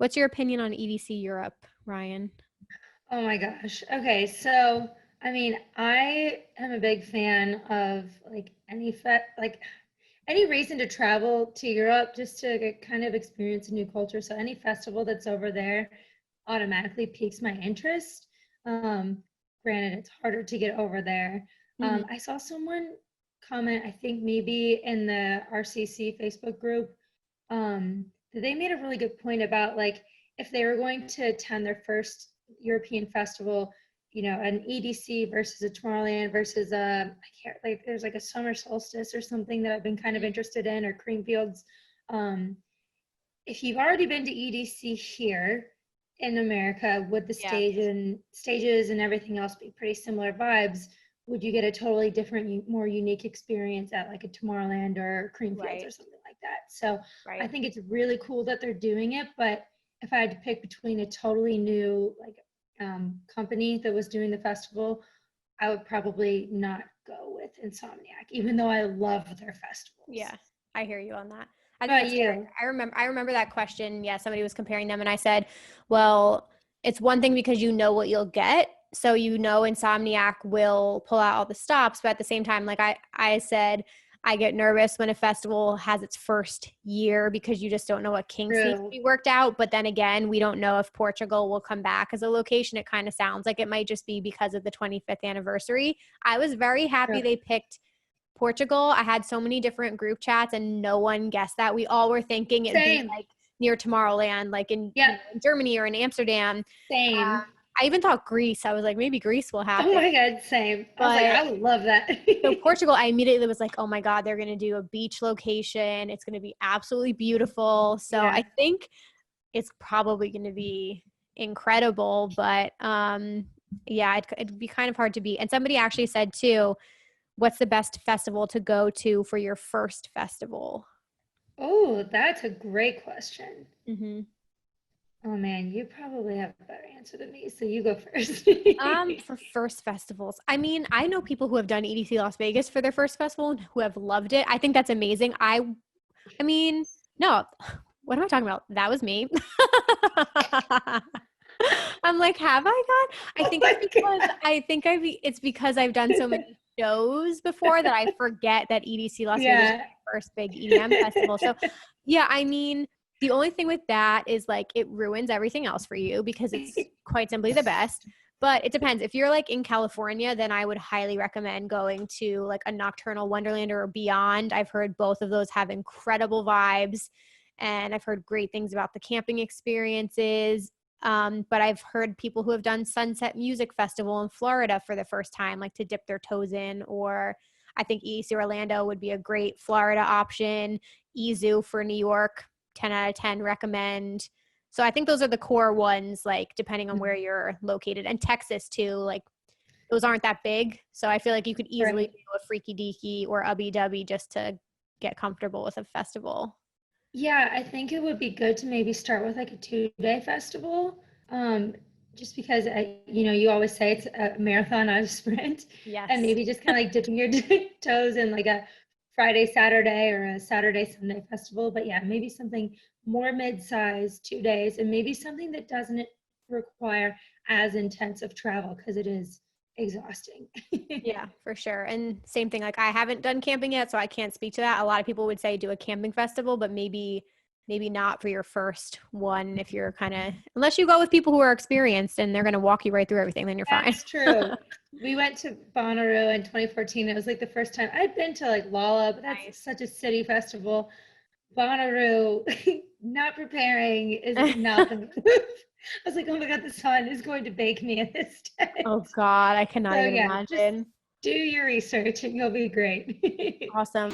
What's your opinion on EDC Europe, Ryan? Oh my gosh. Okay, so I mean, I am a big fan of like any reason to travel to Europe just to kind of experience a new culture. So any festival that's over there automatically piques my interest. Um, Granted, it's harder to get over there. Mm-hmm. I saw someone comment, I think maybe in the RCC Facebook group, that they made a really good point about like if they were going to attend their first European festival, you know, an EDC versus a Tomorrowland versus I can't, like there's like a summer solstice or something that I've been kind of interested in, or Creamfields. Um, if you've already been to EDC here in America, would the Yeah. stages and everything else be pretty similar vibes? Would you get a totally different, more unique experience at like a Tomorrowland or Creamfields Right. or something like that? So I Right. think it's really cool that they're doing it, but if I had to pick between a totally new like company that was doing the festival, I would probably not go with Insomniac, even though I love their festivals. Yeah, I hear you on that. I What think about that's fair. you? I remember that question. Yeah, somebody was comparing them and I said, well, it's one thing because you know what you'll get. So you know Insomniac will pull out all the stops, but at the same time, like I said, I get nervous when a festival has its first year because you just don't know what kinks need to True. be worked out. But then again, we don't know if Portugal will come back as a location. It kind of sounds like it might just be because of the 25th anniversary. I was very happy True. they picked Portugal. I had so many different group chats and no one guessed that. We all were thinking it'd be Same. like near Tomorrowland, like in, Yep. in Germany or in Amsterdam. Same. I even thought Greece. I was like, maybe Greece will Oh happen. my God, same. I was like, But I would love that. so Portugal, I immediately was like, oh my God, they're going to do a beach location. It's going to be absolutely beautiful. So Yeah. I think it's probably going to be incredible. But yeah, it'd be kind of hard to beat. And somebody actually said too, what's the best festival to go to for your first festival? Oh, that's a great question. Mm-hmm. Oh man, you probably have a better answer than me, so you go first. For first festivals, I mean, I know people who have done EDC Las Vegas for their first festival and who have loved it. I think that's amazing. I mean, no, what am I talking about? That was me. I'm like, have I gone? I Oh think it's my because God. it's because I've done so many shows before that I forget that EDC Las Vegas was Yeah. my first big EDM festival. So yeah, I mean, the only thing with that is like it ruins everything else for you because it's quite simply the best. But it depends. If you're like in California, then I would highly recommend going to like a Nocturnal Wonderland or Beyond. I've heard both of those have incredible vibes and I've heard great things about the camping experiences. But I've heard people who have done Sunset Music Festival in Florida for the first time, like to dip their toes in, or I think EDC Orlando would be a great Florida option. EZoo for New York, 10 out of 10 recommend. So I think those are the core ones, like depending on where you're located. And Texas too, like those aren't that big. So I feel like you could easily Right. do a Freaky Deaky or Ubby Dubby just to get comfortable with a festival. Yeah, I think it would be good to maybe start with like a 2-day festival. Um, just because you always say it's a marathon, not a sprint, and Yes. maybe just kind of like dipping your toes in like a Friday, Saturday, or a Saturday, Sunday festival. But yeah, maybe something more mid-sized, 2 days, and maybe something that doesn't require as intensive travel because it is exhausting. Yeah, for sure. And same thing, like I haven't done camping yet, so I can't speak to that. A lot of people would say do a camping festival, but maybe not for your first one if you're kind of unless you go with people who are experienced and they're going to walk you right through everything, then you're fine. That's true. We went to Bonnaroo in 2014. It was like the first time I'd been to like Lolla, but that's Nice. such a city festival. Bonnaroo, not preparing is not the move. I was like, oh my God, the sun is going to bake me in this tent. Oh God, I cannot So even yeah, just imagine. do your research and you'll be great. Awesome.